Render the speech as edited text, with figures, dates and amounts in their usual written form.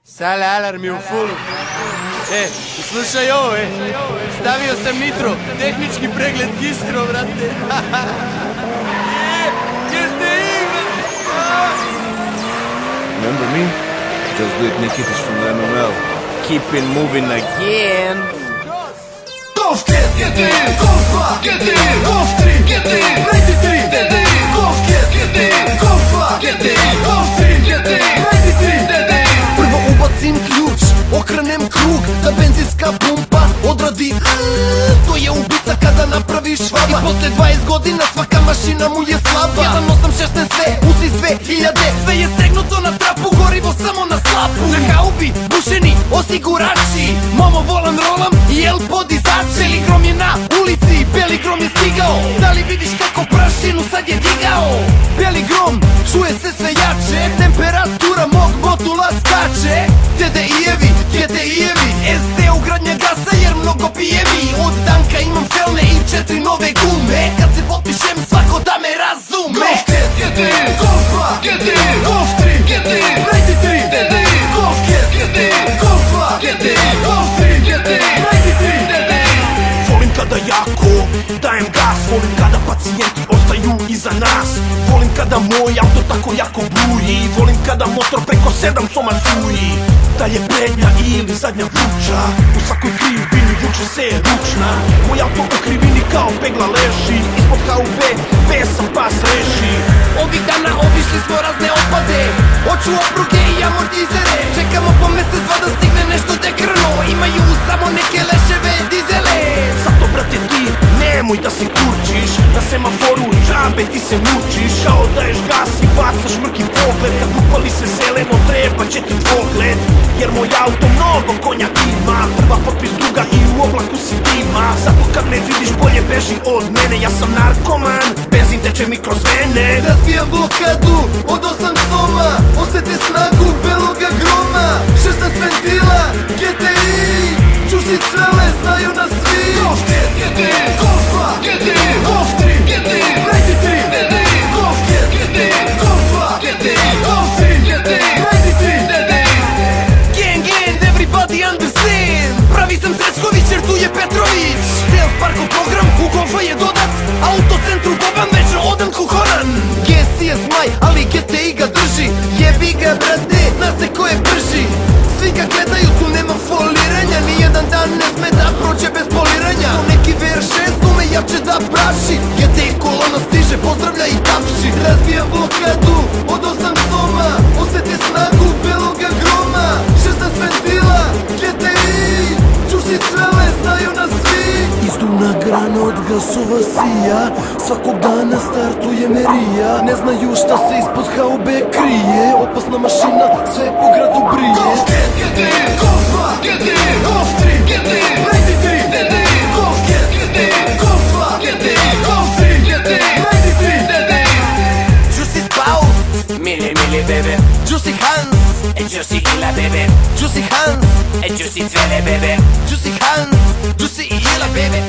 Sale alarmi u fullu. Slušaj ovo, stavio sam nitro, tehnički pregled gistro, brate. Remember me? Just did Nikitas from the MML. Keep it moving again. Golf 5, GT, Golf 2, GT, Golf 3, GT, 93, DD, Golf 5, GT, Golf 2, GT, Golf 3, GT, 93, DD. Prvo ubacim ključ, okrenem krug, da benzinska pumpa odradi. To je ubica kada napraviš švaba. I posle 20 godina svaka mašina mu je slaba. 1.8.16 sve, usi 2000, sve je stegnuto na trapu, gorivo samo na slapu. Na haubi, bušeni, osigurači, momo volan rolam i el podizač. Beli grom je na ulici, beli grom je stigao. Da li vidiš kako prašinu sad je digao? Beli grom, čuje se sve jače, temperatura mog motula skače. TDI-evi, GTI-evi, SD ugradnja gasa jer mnogo pijevi. Od Danka imam felne i 4 nove gume. Kad se potpišem svako da me razume. Golf 5, GT, Golf 2, GT, Golf 3, GT, 93, DD, Golf 5, GT, Golf 2, GT, Golf 3, GT, 93, DD. Volim kada jako dajem gas, volim kada pacijenti ostaju iza nas. Volim kada moj auto tako jako bruji, volim kada motor preko 7 soma cuji. Da li je prednja ili zadnja vuča, u svakoj krivini vuče se ručna. Moj auto u krivini kao pegla leži, ispod HUB pesam pas reši. Ovih dana obišli smo razne otpade, oču opruge i amortizere. Čekamo po mesec dva da stigne nešto dekrno, imaju samo neke leševe dizele. Zato brate ti nemoj da se kurčiš, na semaforu džabe ti se mučiš. Kao daješ gas i bacaš mrki pogled, kad upali se zeleno treba će ti dvogled. Jer moj auto mnogo konja ima, prva potpis druga i u oblaku si dima. Zato kad me vidiš bolje beži od mene, ja sam narkoman, benzin teče mi kroz vene. Razbijam blokadu od 8 soma, osjeti snagu beloga groma. 16 ventila, GTI, čuši cvele, znaju nas svi. Golf 5, GT, Golf 2, GT, Golf 3, GT, 93, DD, Golf 5, GT, Golf 2, GT, Golf 3, GT, 93, DD. Gang, everybody understand, pravi sam Srećković jer tu je Petrović. Sales Parkov program u Golfa je dodat, autocentru Boban večer odan kuhoran. GSS maj, ali GTI ga drži, jebi ga brate, zna se ko je brži. Svi ga gledaju, tu nema foliranja, nijedan dan ne sme da prođe bez poliranja. To neki VR6 ume jače da praši, GTI kolona stiže, pozdravlja i tapši. Razbijam blokadu od 8 soma, osjeti snagu beloga groma. 16 ventila, GTI, čuši cvele, znaju nas svi. Izduvna grana od glasova sija, svakog dana startuje merija. Ne znaju šta se ispod HUB krije, opasna mašina sve po gradu brije. Golf 5, GT, Golf 2, GT, Golf 3, GT, 93, DD, Golf 5, GT, Golf 2, GT, Golf 3, GT, 93, DD. Juicy Spouse, Mili bebe, Juicy Hans, Juicy Ila bebe, Juicy Hans, Juicy Cvele bebe, Juicy Hans, Juicy Ila bebe.